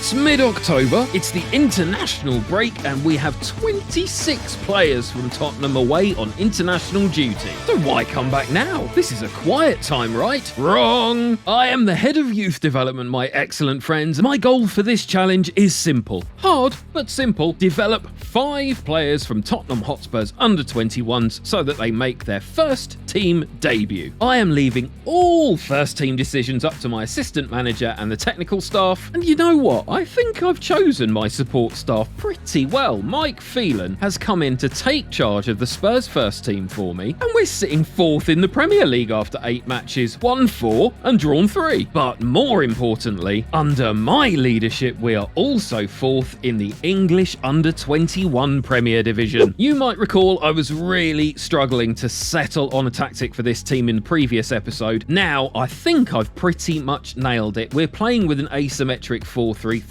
It's mid-October, it's the international break, and we have 26 players from Tottenham away on international duty. So why come back now? This is a quiet time, right? Wrong! I am the head of youth development, my excellent friends. My goal for this challenge is simple. Hard, but simple. Develop 5 players from Tottenham Hotspur's under-21s so that they make their first team debut. I am leaving all first team decisions up to my assistant manager and the technical staff, and you know what? I think I've chosen my support staff pretty well. Mike Phelan has come in to take charge of the Spurs first team for me, and we're sitting 4th in the Premier League after 8 matches, won 4 and drawn 3. But more importantly, under my leadership, we are also 4th in the English under-21 Premier Division. You might recall I was really struggling to settle on a tactic for this team in the previous episode. Now, I think I've pretty much nailed it. We're playing with an asymmetric 4-3-3,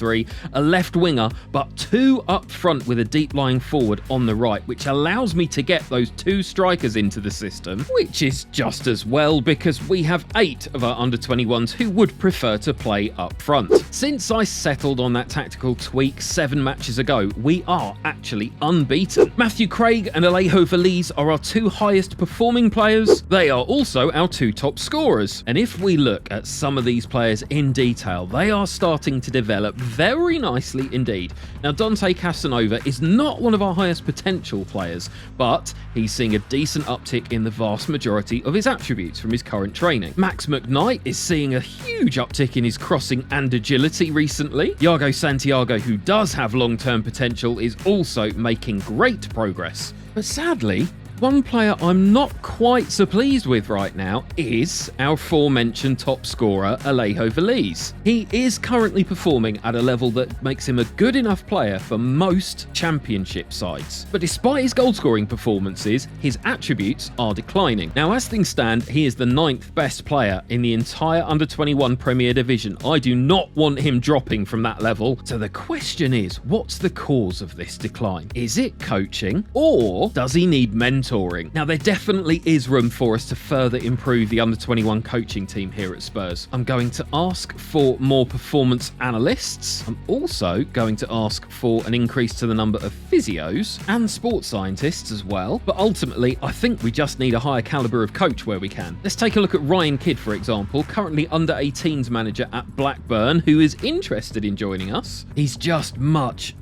a left winger, but 2 up front with a deep lying forward on the right, which allows me to get those 2 strikers into the system, which is just as well because we have 8 of our under-21s who would prefer to play up front. Since I settled on that tactical tweak 7 matches ago, we are actually unbeaten. Matthew Craig and Alejo Veliz are our 2 highest performing players. They are also our 2 top scorers. And if we look at some of these players in detail, they are starting to develop very nicely indeed. Now, Dante Casanova is not one of our highest potential players, but he's seeing a decent uptick in the vast majority of his attributes from his current training. Max McKnight is seeing a huge uptick in his crossing and agility recently. Iago Santiago, who does have long-term potential, is also making great progress. But sadly, one player I'm not quite so pleased with right now is our aforementioned top scorer, Alejo Veliz. He is currently performing at a level that makes him a good enough player for most championship sides. But despite his goal-scoring performances, his attributes are declining. Now, as things stand, he is the 9th best player in the entire under-21 Premier Division. I do not want him dropping from that level. So the question is, what's the cause of this decline? Is it coaching, or does he need mentoring? Now, there definitely is room for us to further improve the under-21 coaching team here at Spurs. I'm going to ask for more performance analysts. I'm also going to ask for an increase to the number of physios and sports scientists as well. But ultimately, I think we just need a higher caliber of coach where we can. Let's take a look at Ryan Kidd, for example, currently under-18s manager at Blackburn, who is interested in joining us. He's just much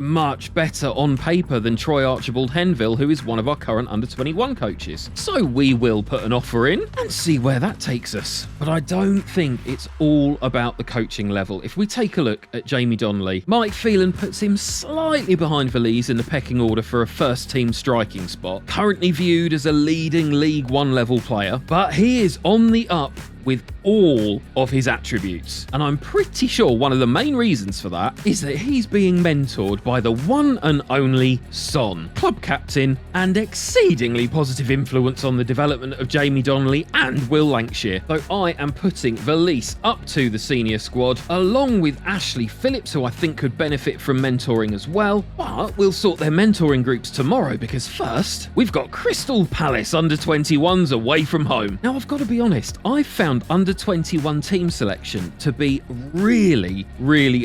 better on paper than Troy Archibald-Henville, who is one of our current under-21 coaches. So we will put an offer in and see where that takes us. But I don't think it's all about the coaching level. If we take a look at Jamie Donnelly, Mike Phelan puts him slightly behind Veliz in the pecking order for a first team striking spot. Currently viewed as a leading League One level player, but he is on the up with all of his attributes. And I'm pretty sure one of the main reasons for that is that he's being mentored by the one and only Son, club captain and exceedingly positive influence on the development of Jamie Donnelly and Will Lancashire. So I am putting Veliz up to the senior squad, along with Ashley Phillips, who I think could benefit from mentoring as well. But we'll sort their mentoring groups tomorrow, because first, we've got Crystal Palace under-21s away from home. Now, I've got to be honest, I found under-21 team selection to be really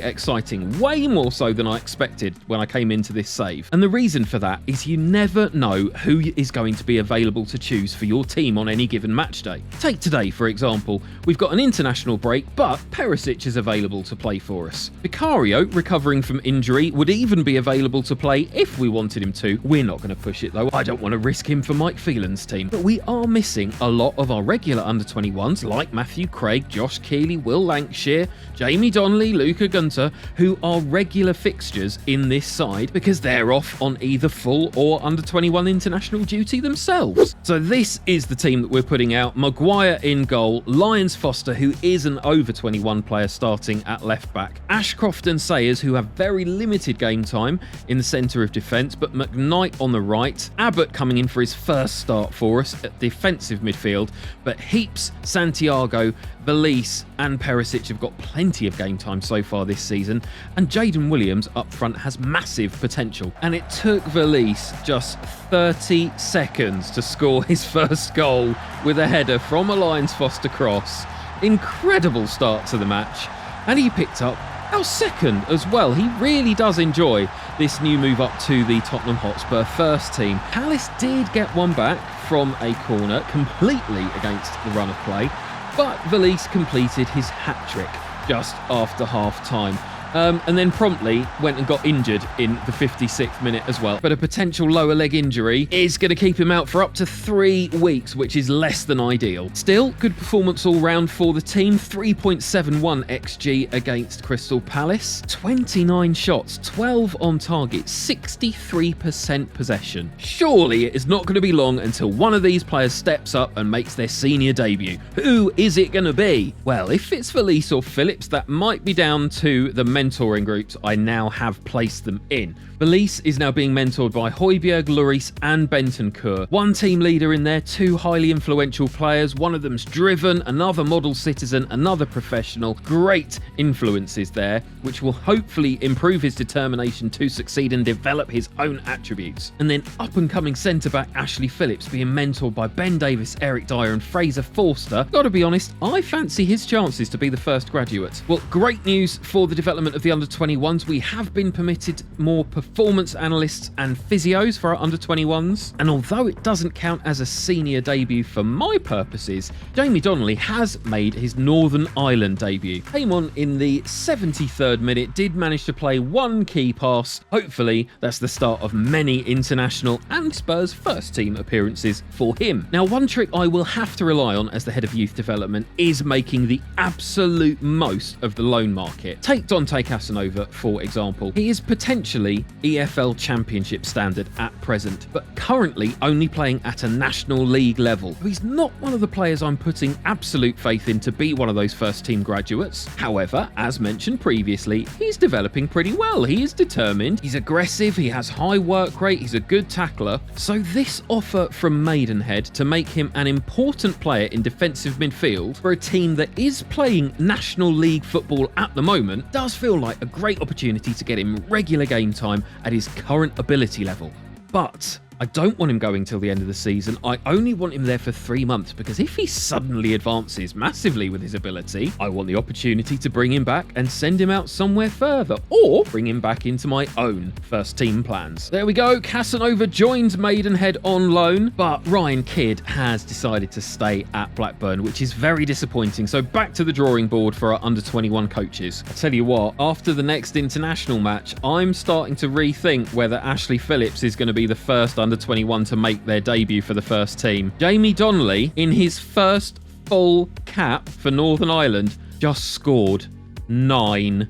exciting, way more so than I expected when I came into this save. And the reason for that is you never know who is going to be available to choose for your team on any given match day. Take today, for example. We've got an international break, but Perisic is available to play for us. Vicario, recovering from injury, would even be available to play if we wanted him to. We're not going to push it though. I don't want to risk him for Mike Phelan's team. But we are missing a lot of our regular under-21s, like Matthew Craig, Josh Keeley, Will Lancashire, Jamie Donnelly, Luca Gunter, who are regular fixtures in this side because they're off on either full or under-21 international duty themselves. So this is the team that we're putting out. Maguire in goal, Lyons Foster, who is an over-21 player, starting at left back, Ashcroft and Sayers, who have very limited game time in the centre of defence, but McKnight on the right, Abbott coming in for his first start for us at defensive midfield, but Heaps, Santiago, Veliz and Perisic have got plenty of game time so far this season, and Jaden Williams up front has massive potential. And it took Veliz just 30 seconds to score his first goal with a header from a Lyons Foster cross. Incredible start to the match, and he picked up our second as well. He really does enjoy this new move up to the Tottenham Hotspur first team. Palace did get one back from a corner completely against the run of play, but Valise completed his hat-trick just after half-time. And then promptly went and got injured in the 56th minute as well. But a potential lower leg injury is going to keep him out for up to 3 weeks, which is less than ideal. Still, good performance all round for the team. 3.71 XG against Crystal Palace. 29 shots, 12 on target, 63% possession. Surely it is not going to be long until one of these players steps up and makes their senior debut. Who is it going to be? Well, if it's Valise or Phillips, that might be down to the mentoring groups I now have placed them in. Valise is now being mentored by Højbjerg, Lloris and Bentancur. One team leader in there, 2 highly influential players. One of them's driven, another model citizen, another professional. Great influences there, which will hopefully improve his determination to succeed and develop his own attributes. And then up-and-coming centre-back Ashley Phillips being mentored by Ben Davis, Eric Dyer and Fraser Forster. Gotta be honest, I fancy his chances to be the first graduate. Well, great news for the development of the under-21s. We have been permitted more performance analysts and physios for our under-21s, and although it doesn't count as a senior debut for my purposes, Jamie Donnelly has made his Northern Ireland debut. Came on in the 73rd minute, did manage to play 1 key pass. Hopefully that's the start of many international and Spurs first team appearances for him. Now, one trick I will have to rely on as the head of youth development is making the absolute most of the loan market. Take Dante Casanova, for example. He is potentially EFL Championship standard at present, but currently only playing at a National League level. He's not one of the players I'm putting absolute faith in to be one of those first team graduates. However, as mentioned previously, he's developing pretty well. He is determined, he's aggressive, he has high work rate, he's a good tackler. So this offer from Maidenhead to make him an important player in defensive midfield for a team that is playing National League football at the moment does feel like a great opportunity to get him regular game time at his current ability level. But I don't want him going till the end of the season. I only want him there for 3 months, because if he suddenly advances massively with his ability, I want the opportunity to bring him back and send him out somewhere further, or bring him back into my own first team plans. There we go. Casanova joins Maidenhead on loan, but Ryan Kidd has decided to stay at Blackburn, which is very disappointing. So back to the drawing board for our under-21 coaches. I tell you what, after the next international match, I'm starting to rethink whether Ashley Phillips is going to be the first under-21 to make their debut for the first team. Jamie Donnelly, in his first full cap for Northern Ireland, just scored 9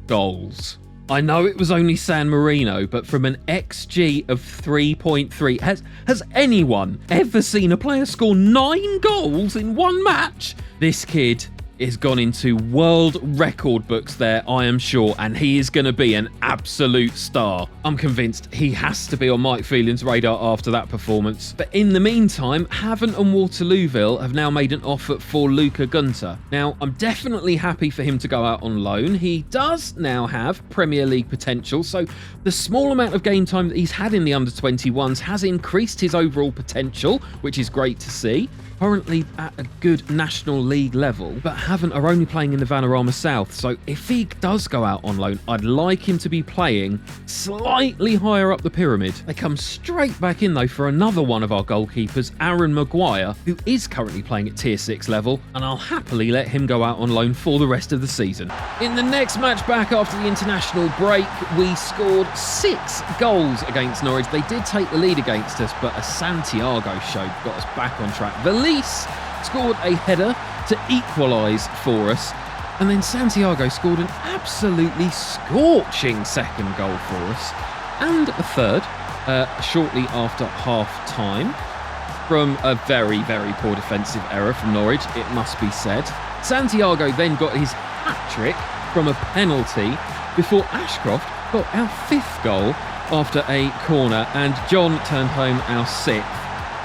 goals. I know it was only San Marino, but from an XG of 3.3, has anyone ever seen a player score 9 goals in one match? This kid has gone into world record books there, I am sure, and he is going to be an absolute star. I'm convinced he has to be on Mike Phelan's radar after that performance. But in the meantime, Havant and Waterlooville have now made an offer for Luca Gunter. Now, I'm definitely happy for him to go out on loan. He does now have Premier League potential, so the small amount of game time that he's had in the under-21s has increased his overall potential, which is great to see. Currently at a good National League level, but Havant are only playing in the Vanarama South, so if he does go out on loan, I'd like him to be playing slightly higher up the pyramid. They come straight back in though for another one of our goalkeepers, Aaron Maguire, who is currently playing at Tier 6 level, and I'll happily let him go out on loan for the rest of the season. In the next match back after the international break, we scored 6 goals against Norwich. They did take the lead against us, but a Santiago show got us back on track. Valise scored a header to equalise for us, and then Santiago scored an absolutely scorching second goal for us, and a third shortly after half-time from a very, very poor defensive error from Norwich, it must be said. Santiago then got his hat-trick from a penalty before Ashcroft got our 5th goal after a corner, and John turned home our 6th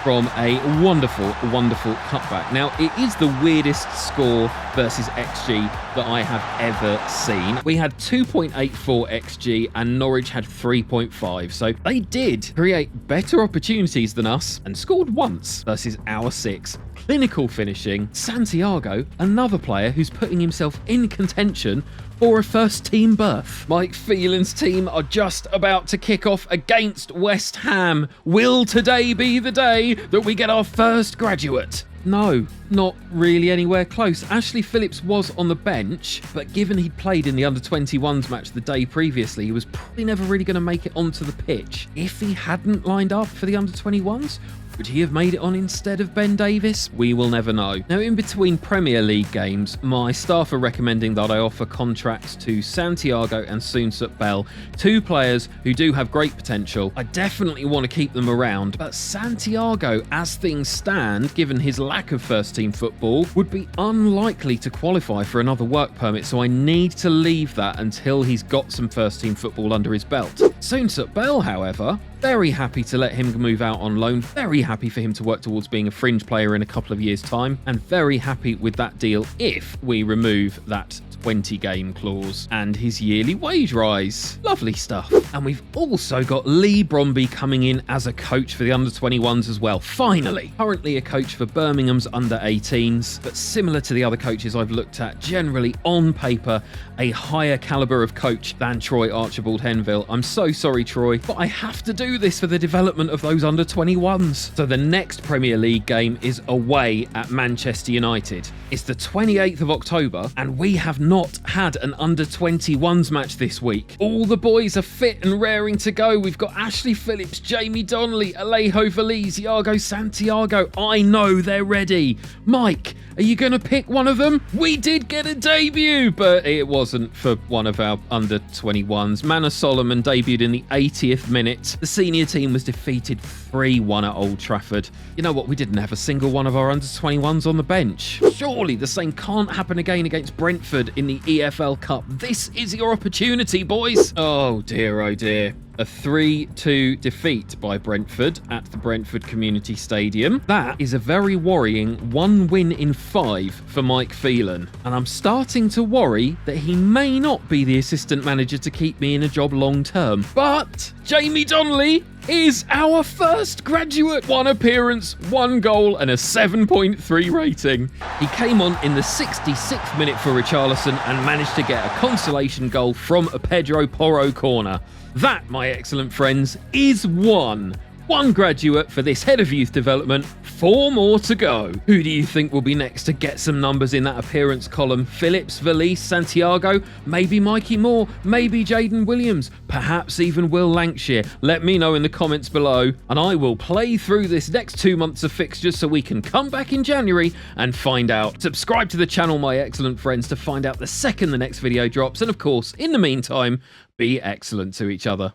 from a wonderful, wonderful cutback. Now, it is the weirdest score versus XG that I have ever seen. We had 2.84 XG and Norwich had 3.5, so they did create better opportunities than us and scored once versus our 6. clinical finishing. Santiago, another player who's putting himself in contention for a first-team berth. Mike Phelan's team are just about to kick off against West Ham. Will today be the day that we get our first graduate? No, not really anywhere close. Ashley Phillips was on the bench, but given he'd played in the under-21s match the day previously, he was probably never really going to make it onto the pitch. If he hadn't lined up for the under-21s, would he have made it on instead of Ben Davis? We will never know. Now, in between Premier League games, my staff are recommending that I offer contracts to Santiago and Soonsup Bell, two players who do have great potential. I definitely want to keep them around, but Santiago, as things stand, given his lack of first-team football, would be unlikely to qualify for another work permit, so I need to leave that until he's got some first-team football under his belt. Soonsup Bell, however, very happy to let him move out on loan, very happy for him to work towards being a fringe player in a couple of years' time, and very happy with that deal if we remove that 20-game clause and his yearly wage rise. Lovely stuff. And we've also got Lee Bromby coming in as a coach for the under-21s as well, finally. Currently a coach for Birmingham's under-18s, but similar to the other coaches I've looked at, generally on paper a higher caliber of coach than Troy Archibald Henville. I'm so sorry, Troy, but I have to do this for the development of those under-21s. So the next Premier League game is away at Manchester United. It's the 28th of October, and we have not had an under-21s match this week. All the boys are fit and raring to go. We've got Ashley Phillips, Jamie Donnelly, Alejo Valiz, Iago Santiago. I know they're ready. Mike, are you going to pick one of them? We did get a debut, but it wasn't for one of our under-21s. Manor Solomon debuted in the 80th minute. The senior team was defeated 3-1 at Old Trafford. You know what? We didn't have a single one of our under-21s on the bench. Surely the same can't happen again against Brentford in the EFL Cup. This is your opportunity, boys. Oh dear, oh dear. A 3-2 defeat by Brentford at the Brentford Community Stadium. That is a very worrying 1 win in 5 for Mike Phelan. And I'm starting to worry that he may not be the assistant manager to keep me in a job long term. But Jamie Donnelly is our first graduate. 1 appearance, 1 goal and a 7.3 rating. He came on in the 66th minute for Richarlison and managed to get a consolation goal from a Pedro Porro corner. That, my excellent friends, is one graduate for this head of youth development. 4 more to go. Who do you think will be next to get some numbers in that appearance column? Phillips, Valise, Santiago, maybe Mikey Moore, maybe Jaden Williams, perhaps even Will Lancashire. Let me know in the comments below, and I will play through this next 2 months of fixtures so we can come back in January and find out. Subscribe to the channel, my excellent friends, to find out the second the next video drops, and of course, in the meantime, be excellent to each other.